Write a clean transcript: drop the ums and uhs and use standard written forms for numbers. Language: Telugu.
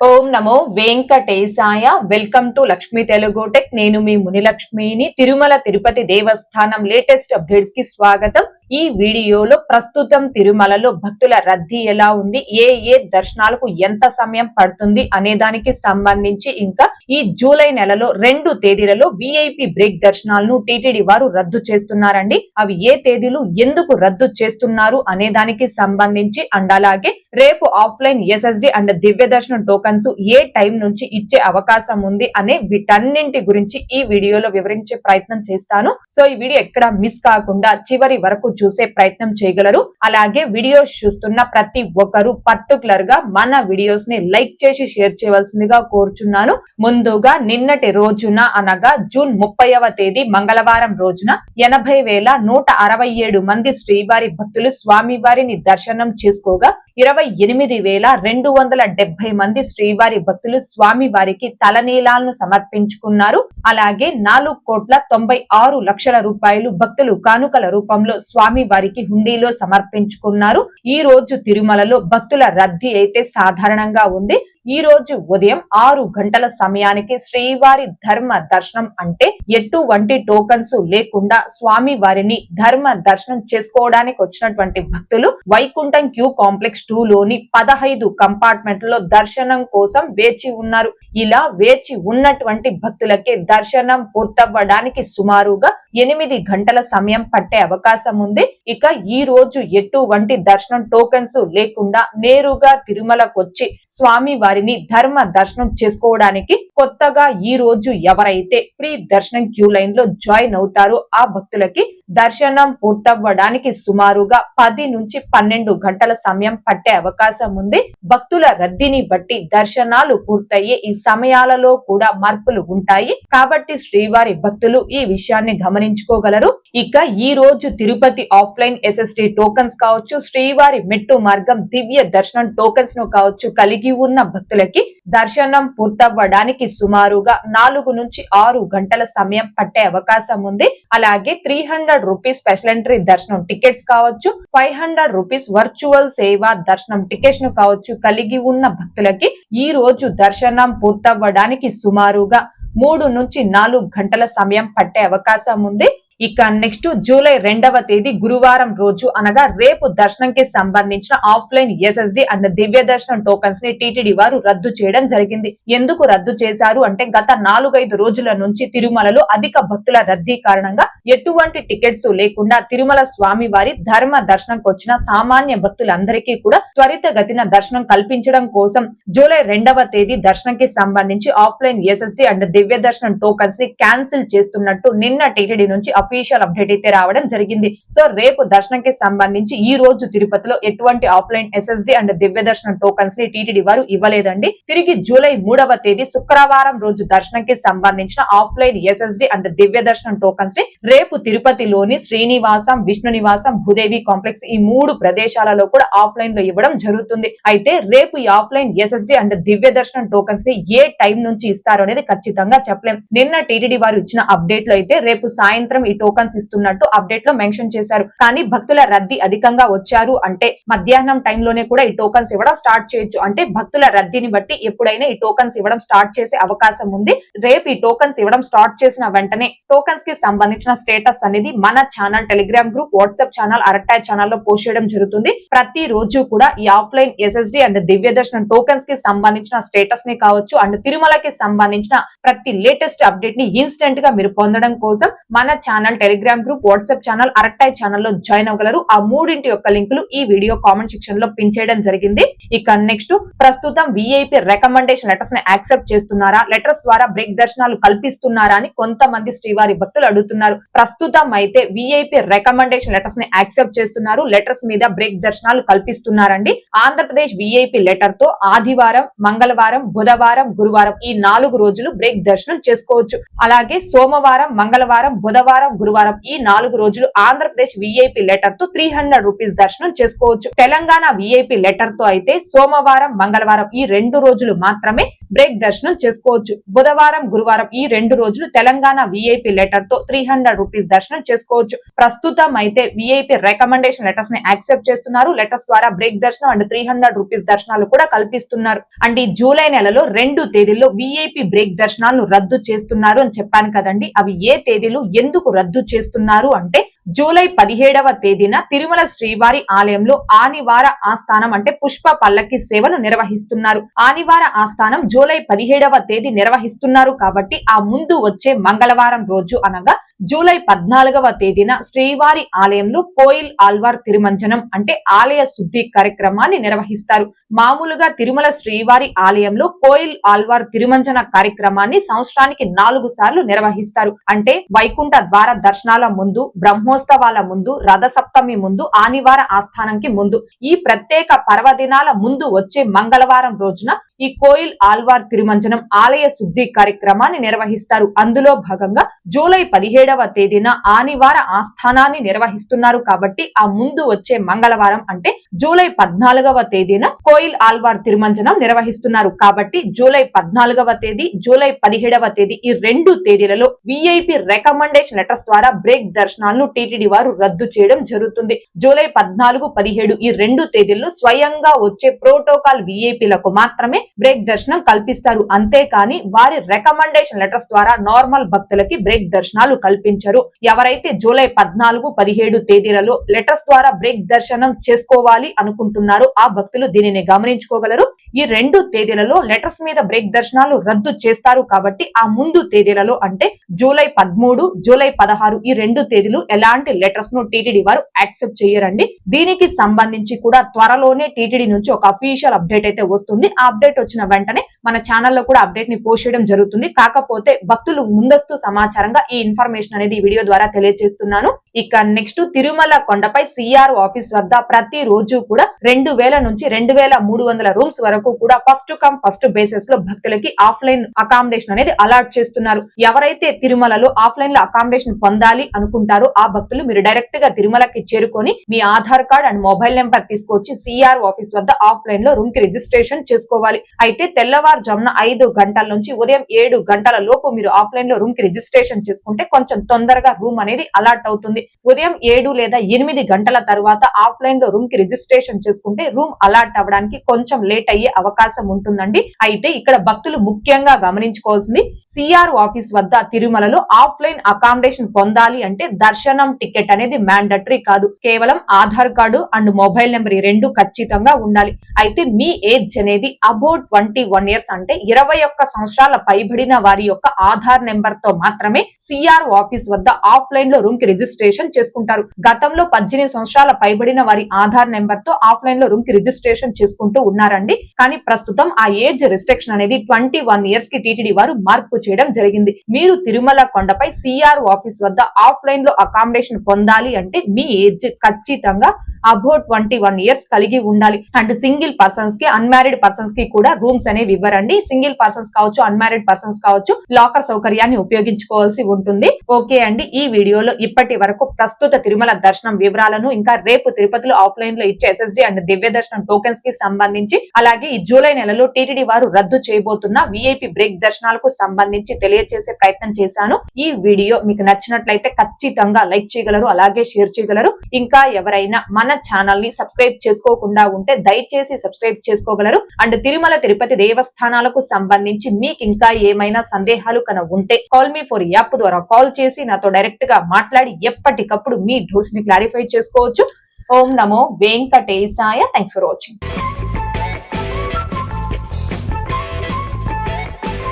Om Namo Venkatesaya. Welcome to Lakshmi Telugu tech. నేను మీ మునిలక్ష్మిని. తిరుమల తిరుపతి దేవస్థానం లేటెస్ట్ అప్డేట్స్ కి స్వాగతం. ఈ వీడియోలో ప్రస్తుతం తిరుమలలో భక్తుల రద్దీ ఎలా ఉంది, ఏ దర్శనాలకు ఎంత సమయం పడుతుంది అనే దానికి సంబంధించి, ఇంకా ఈ జూలై నెలలో 2 తేదీలలో విఐపి బ్రేక్ దర్శనాలను టీటీడీ వారు రద్దు చేస్తున్నారండి. అవి ఏ తేదీలు, ఎందుకు రద్దు చేస్తున్నారు అనే దానికి సంబంధించి, అండ్ అలాగే రేపు ఆఫ్లైన్ ఎస్ఎస్డి అండ్ దివ్య దర్శనం టోకన్స్ ఏ టైం నుంచి ఇచ్చే అవకాశం ఉంది అనే వీటన్నింటి గురించి ఈ వీడియోలో వివరించే ప్రయత్నం చేస్తాను. సో ఈ వీడియో ఎక్కడ మిస్ కాకుండా చివరి వరకు చూసే ప్రయత్నం చేయగలరు. అలాగే వీడియోస్ చూస్తున్న ప్రతి ఒక్కరు పర్టికులర్ గా మన వీడియోస్ ని లైక్ చేసి షేర్ చేయవలసిందిగా కోరుచున్నాను. ముందుగా నిన్నటి రోజున అనగా జూన్ 30వ తేదీ మంగళవారం రోజున 80,167 మంది శ్రీవారి భక్తులు స్వామివారిని దర్శనం చేసుకోగా 28,270 మంది శ్రీవారి భక్తులు స్వామి వారికి తలనీలాలను సమర్పించుకున్నారు. అలాగే 4,96,00,000 రూపాయలు భక్తులు కానుకల రూపంలో స్వామి వారికి హుండీలో సమర్పించుకున్నారు. ఈ రోజు తిరుమలలో భక్తుల రద్దీ అయితే సాధారణంగా ఉంది. ఈ రోజు ఉదయం 6 గంటల సమయానికి శ్రీవారి ధర్మ దర్శనం అంటే ఎటువంటి టోకన్స్ లేకుండా స్వామి వారిని ధర్మ దర్శనం చేసుకోవడానికి వచ్చినటువంటి భక్తులు వైకుంఠం క్యూ కాంప్లెక్స్ 2 లోని 15 కంపార్ట్మెంట్లలో దర్శనం కోసం వేచి ఉన్నారు. ఇలా వేచి ఉన్నటువంటి భక్తులకే దర్శనం పూర్తవ్వడానికి సుమారుగా 8 గంటల సమయం పట్టే అవకాశం ఉంది. ఇక ఈ రోజు ఎటువంటి దర్శనం టోకన్స్ లేకుండా నేరుగా తిరుమలకు వచ్చి స్వామి వారిని ధర్మ దర్శనం చేసుకోవడానికి కొత్తగా ఈ రోజు ఎవరైతే ఫ్రీ దర్శనం క్యూ లైన్ లో జాయిన్ అవుతారో ఆ భక్తులకి దర్శనం పూర్తవ్వడానికి సుమారుగా 10 నుంచి 12 గంటల సమయం పట్టే అవకాశం ఉంది. భక్తుల రద్దీని బట్టి దర్శనాలు పూర్తయ్యే ఈ సమయాలలో కూడా మార్పులు ఉంటాయి కాబట్టి శ్రీవారి భక్తులు ఈ విషయాన్ని గమనించుకోగలరు. ఇక ఈ రోజు తిరుపతి ఆఫ్లైన్ ఎస్ఎస్డి టోకన్స్ కావచ్చు, శ్రీవారి మెట్టు మార్గం దివ్య దర్శనం టోకన్స్ ను కావచ్చు కలిగి ఉన్న భక్తులకి దర్శనం పూర్తవ్వడానికి సుమారుగా 4 నుంచి 6 గంటల సమయం పట్టే అవకాశం ఉంది. అలాగే 300 రూపీస్ స్పెషల్ ఎంట్రీ దర్శనం టికెట్స్ కావచ్చు, 500 రూపీస్ వర్చువల్ సేవా దర్శనం టికెట్స్ ను కావచ్చు కలిగి ఉన్న భక్తులకి ఈ రోజు దర్శనం పూర్తవ్వడానికి సుమారుగా 3 నుంచి 4 గంటల సమయం పట్టే అవకాశం ఉంది. ఇక నెక్స్ట్ జూలై 2వ తేదీ గురువారం రోజు అనగా రేపు దర్శనంకి సంబంధించిన ఆఫ్లైన్ ఎస్ఎస్డి అండ్ దివ్య దర్శనం టోకన్స్ ని టీటీడీ వారు రద్దు చేయడం జరిగింది. ఎందుకు రద్దు చేశారు అంటే గత 4-5 రోజుల నుంచి తిరుమలలో అధిక భక్తుల రద్దీ కారణంగా ఎటువంటి టికెట్స్ లేకుండా తిరుమల స్వామి వారి ధర్మ దర్శనంకి వచ్చిన సామాన్య భక్తులందరికీ కూడా త్వరితగతిన దర్శనం కల్పించడం కోసం జూలై 2వ తేదీ దర్శనంకి సంబంధించి ఆఫ్లైన్ ఎస్ఎస్డి అండ్ దివ్య దర్శనం టోకన్స్ ని క్యాన్సిల్ చేస్తున్నట్టు నిన్న టీటీడీ నుంచి అఫీషియల్ అప్డేట్ అయితే రావడం జరిగింది. సో రేపు దర్శనంకి సంబంధించి ఈ రోజు తిరుపతిలో ఎటువంటి ఆఫ్లైన్ ఎస్ఎస్డి అండ్ దివ్య దర్శనం టోకన్స్ ని టీటీడీ వారు ఇవ్వలేదండి. తిరిగి జూలై 3వ తేదీ శుక్రవారం రోజు దర్శనంకి సంబంధించిన ఆఫ్లైన్ ఎస్ఎస్డి అండ్ దివ్య దర్శనం టోకన్స్ ని రేపు తిరుపతిలోని శ్రీనివాసం, విష్ణు నివాసం, భూదేవి కాంప్లెక్స్ ఈ 3 ప్రదేశాలలో కూడా ఆఫ్లైన్ లో ఇవ్వడం జరుగుతుంది. అయితే రేపు ఈ ఆఫ్లైన్ ఎస్ఎస్డి అండ్ దివ్య దర్శనం టోకన్స్ ని ఏ టైం నుంచి ఇస్తారు అనేది ఖచ్చితంగా చెప్పలేం. నిన్న టీటీడీ వారు ఇచ్చిన అప్డేట్ లో అయితే రేపు సాయంత్రం ఈ టోకన్స్ ఇస్తున్నట్టు అప్డేట్ లో మెన్షన్ చేశారు. కానీ భక్తుల రద్దీ అధికంగా వచ్చారు అంటే మధ్యాహ్నం టైంలోనే కూడా ఈ టోకన్స్ ఇవ్వడం స్టార్ట్ చేయొచ్చు. అంటే భక్తుల రద్దీని బట్టి ఎప్పుడైనా ఈ టోకన్స్ ఇవ్వడం స్టార్ట్ చేసే అవకాశం ఉంది. రేపు ఈ టోకన్స్ ఇవ్వడం స్టార్ట్ చేసిన వెంటనే టోకన్స్ కి సంబంధించిన స్టేటస్ అనేది మన channel, Telegram group, WhatsApp channel, Arattai channel లో పోస్ట్ చేయడం జరుగుతుంది. ప్రతి రోజు కూడా ఈ ఆఫ్లైన్ ఎస్ఎస్డి అండ్ దివ్య దర్శనం టోకన్స్ కి సంబంధించిన స్టేటస్ ని కావచ్చు అండ్ తిరుమలకి సంబంధించిన ప్రతి లేటెస్ట్ అప్డేట్ ని ఇన్స్టెంట్ గా మీరు పొందడం కోసం మన channel, Telegram group, WhatsApp channel, Arattai channel లో జాయిన్ అవ్వగలరు. ఆ 3 యొక్క లింకులు ఈ వీడియో కామెంట్ సెక్షన్ లో పిన్ చేయడం జరిగింది. ఇక నెక్స్ట్ ప్రస్తుతం విఐపి రికమెండేషన్ లెటర్స్ ని యాక్సెప్ట్ చేస్తున్నారా, లెటర్స్ ద్వారా బ్రేక్ దర్శనాలు కల్పిస్తున్నారా అని కొంతమంది శ్రీవారి భక్తులు అడుగుతున్నారు. ప్రస్తుతం అయితే విఐపి రికమెండేషన్ లెటర్స్ ని యాక్సెప్ట్ చేస్తున్నారు. లెటర్స్ మీద బ్రేక్ దర్శనాలు కల్పిస్తున్నారండి. ఆంధ్రప్రదేశ్ విఐపి లెటర్ తో ఆదివారం, మంగళవారం, బుధవారం, గురువారం ఈ 4 రోజులు బ్రేక్ దర్శనం చేసుకోవచ్చు. అలాగే సోమవారం, మంగళవారం, బుధవారం, గురువారం ఈ 4 రోజులు ఆంధ్రప్రదేశ్ విఐపి లెటర్ తో 300 రూపీస్ దర్శనం చేసుకోవచ్చు. తెలంగాణ విఐపి లెటర్ తో అయితే సోమవారం, మంగళవారం ఈ 2 రోజులు మాత్రమే బ్రేక్ దర్శనం చేసుకోవచ్చు. బుధవారం గురువారం ఈ 2 రోజులు తెలంగాణ విఐపి లెటర్ తో 300 రూపీస్ దర్శనం చేసుకోవచ్చు. ప్రస్తుతం అయితే విఐపి రికమెండేషన్ లెటర్స్ ని యాక్సెప్ట్ చేస్తున్నారు. లెటర్స్ ద్వారా బ్రేక్ దర్శనం అండ్ 300 రూపీస్ దర్శనాలు కూడా కల్పిస్తున్నారు. అంటే జూలై నెలలో 2 తేదీల్లో విఐపి బ్రేక్ దర్శనాలను రద్దు చేస్తున్నారు అని చెప్పాను కదండి. అవి ఏ తేదీలు ఎందుకు రద్దు చేస్తున్నారు అంటే జూలై 17వ తేదీన తిరుమల శ్రీవారి ఆలయంలో ఆనివార ఆస్థానం అంటే పుష్ప పల్లకి సేవను నిర్వహిస్తున్నారు. ఆనివార ఆస్థానం జూలై 17వ తేదీ నిర్వహిస్తున్నారు కాబట్టి ఆ ముందు వచ్చే మంగళవారం రోజు అనగా జూలై 14వ తేదీన శ్రీవారి ఆలయంలో కోయిల్ ఆల్వార్ తిరుమంజనం అంటే ఆలయ శుద్ధి కార్యక్రమాన్ని నిర్వహిస్తారు. మామూలుగా తిరుమల శ్రీవారి ఆలయంలో కోయిల్ ఆల్వార్ తిరుమంజన కార్యక్రమాన్ని సంవత్సరానికి 4 సార్లు నిర్వహిస్తారు. అంటే వైకుంఠ ద్వార దర్శనాల ముందు, బ్రహ్మోత్సవాల ముందు, రథ సప్తమి ముందు, ఆనివార ఆస్థానంకి ముందు ఈ ప్రత్యేక పర్వదినాల ముందు వచ్చే మంగళవారం రోజున ఈ కోయిల్ ఆల్వార్ తిరుమంజనం ఆలయ శుద్ధి కార్యక్రమాన్ని నిర్వహిస్తారు. అందులో భాగంగా జూలై 17వ తేదీన ఆనివార ఆస్థానాన్ని నిర్వహిస్తున్నారు కాబట్టి ఆ ముందు వచ్చే మంగళవారం అంటే జూలై 14వ తేదీన కోయిల్ ఆల్వార్ తిరుమంజనం నిర్వహిస్తున్నారు. కాబట్టి జూలై 14వ తేదీ, జూలై 17వ తేదీ ఈ 2 తేదీలలో విఐపి రికమెండేషన్ లెటర్స్ ద్వారా బ్రేక్ దర్శనాలను టిటిడి వారు రద్దు చేయడం జరుగుతుంది. జూలై 14, 17 ఈ 2 తేదీల్లో స్వయంగా వచ్చే ప్రోటోకాల్ విఐపిలకు మాత్రమే బ్రేక్ దర్శనం కల్పిస్తారు. అంతేకాని వారి రికమెండేషన్ లెటర్స్ ద్వారా నార్మల్ భక్తులకి బ్రేక్ దర్శనాలు కల్పించరు. ఎవరైతే జూలై 14, 17 తేదీలలో లెటర్స్ ద్వారా బ్రేక్ దర్శనం చేసుకోవాలి అనుకుంటున్నారో ఆ భక్తులు దీనిని గమనించుకోగలరు. ఈ 2 తేదీలలో లెటర్స్ మీద బ్రేక్ దర్శనాలు రద్దు చేస్తారు కాబట్టి ఆ ముందు తేదీలలో అంటే జూలై 13, జూలై 16 ఈ 2 తేదీలు ఎలాంటి లెటర్స్ ను టిటిడి వారు యాక్సెప్ట్ చేయరండి. దీనికి సంబంధించి కూడా త్వరలోనే టిటిడి నుంచి ఒక అఫీషియల్ అప్డేట్ అయితే వస్తుంది. ఆ అప్డేట్ వచ్చిన వెంటనే మన ఛానల్లో కూడా అప్డేట్ ని పోస్ట్ చేయడం జరుగుతుంది. కాకపోతే భక్తులు ముందస్తు సమాచారంగా ఈ ఇన్ఫర్మేషన్ అనేది ఈ వీడియో ద్వారా తెలియజేస్తున్నాను. ఇక నెక్స్ట్ తిరుమల కొండపై సిఆర్ ఆఫీస్ వద్ద ప్రతి రోజు కూడా 2000 నుంచి 2300 రూమ్స్ వరకు కూడా ఫస్ట్ కమ్ ఫస్ట్ బేసిస్ లో భక్తులకి ఆఫ్లైన్ అకామిడేషన్ అనేది అలాట్ చేస్తున్నారు. ఎవరైతే తిరుమలలో ఆఫ్లైన్ లో అకామిడేషన్ పొందాలి అనుకుంటారో ఆ భక్తులు మీరు డైరెక్ట్ గా తిరుమలకి చేరుకొని మీ Aadhaar card and mobile number తీసుకొచ్చి సిఆర్ ఆఫీస్ వద్ద ఆఫ్లైన్ లో రూమ్ కి రిజిస్ట్రేషన్ చేసుకోవాలి. అయితే తెల్లవారుజామున 5 గంటల నుంచి ఉదయం 7 గంటల లోపు మీరు ఆఫ్లైన్ లో రూమ్ కి రిజిస్ట్రేషన్ చేసుకుంటే కొంచెం తొందరగా రూమ్ అనేది అలాట్ అవుతుంది. ఉదయం 7 లేదా 8 గంటల తర్వాత ఆఫ్లైన్ లో రూమ్ కి రిజిస్ట్రేషన్ చేసుకుంటే రూమ్ అలాట్ అవ్వడానికి కొంచెం లేట్ అయ్యే అవకాశం ఉంటుందండి. అయితే ఇక్కడ భక్తులు ముఖ్యంగా గమనించుకోవాల్సింది సిఆర్ ఆఫీస్ వద్ద తిరుమలలో ఆఫ్లైన్ అకామిడేషన్ పొందాలి అంటే దర్శనం టికెట్ అనేది మ్యాండటరీ కాదు. కేవలం Aadhaar card and mobile number ఈ 2 ఖచ్చితంగా ఉండాలి. అయితే మీ ఏజ్ అనేది అబౌట్ 21 ఇయర్స్ అంటే 21 సంవత్సరాల పైబడిన వారి యొక్క ఆధార్ నెంబర్ తో మాత్రమే సిఆర్ ఆఫీస్ వద్ద ఆఫ్లైన్ లో రూమ్ కి రిజిస్ట్రేషన్ చేసుకుంటారు. గతంలో 18 సంవత్సరాల పైబడిన వారి ఆధార్ నెంబర్ తో ఆఫ్లైన్ లో రూమ్ కి రిజిస్ట్రేషన్ చేసుకుంటూ ఉన్నారండి. కానీ ప్రస్తుతం ఆ ఏజ్ రిస్ట్రిక్షన్ అనేది 21 ఇయర్స్ కి టిటిడి వారు మార్పు చేయడం జరిగింది. మీరు తిరుమల కొండపై సిఆర్ ఆఫీస్ వద్ద ఆఫ్లైన్ లో అకామిడేషన్ పొందాలి అంటే మీ ఏజ్ ఖచ్చితంగా అబౌట్ 21 ఇయర్స్ కలిగి ఉండాలి. అండ్ సింగిల్ పర్సన్స్ కి, అన్మ్యారీడ్ పర్సన్స్ కి కూడా రూమ్స్ అనేవి ఇవ్వరండి. సింగిల్ పర్సన్స్ కావచ్చు, అన్మ్యారీడ్ పర్సన్స్ కావచ్చు, లాకర్ సౌకర్యాన్ని ఉపయోగించుకోవాల్సి ఉంటుంది. ఓకే అండి, ఈ వీడియోలో ఇప్పటి వరకు ప్రస్తుత తిరుమల దర్శనం వివరాలను, ఇంకా రేపు తిరుపతిలో ఆఫ్లైన్ లో ఇచ్చే ఎస్ఎస్డి అండ్ దివ్య దర్శనం టోకెన్స్ కి సంబంధించి, అలాగే ఈ జూలై నెలలో టిటిడి వారు రద్దు చేయబోతున్న విఐపి బ్రేక్ దర్శనాలకు సంబంధించి తెలియజేసే ప్రయత్నం చేశాను. ఈ వీడియో మీకు నచ్చినట్లయితే ఖచ్చితంగా లైక్ చేయగలరు, అలాగే షేర్ చేయగలరు. ఇంకా ఎవరైనా మన ఛానల్ ని సబ్స్క్రైబ్ చేసుకోకుండా ఉంటే దయచేసి సబ్స్క్రైబ్ చేసుకోగలరు. అండ్ తిరుమల తిరుపతి దేవస్థానాలకు సంబంధించి మీకు ఇంకా ఏమైనా సందేహాలు ఉంటే కాల్ మీ ఫర్ యాప్ ద్వారా కాల్ చేసి నాతో డైరెక్ట్ గా మాట్లాడి ఎప్పటికప్పుడు మీ డౌట్స్ ని క్లారిఫై చేసుకోవచ్చు. ఓం నమో వెంకటేశాయ. Thanks for watching.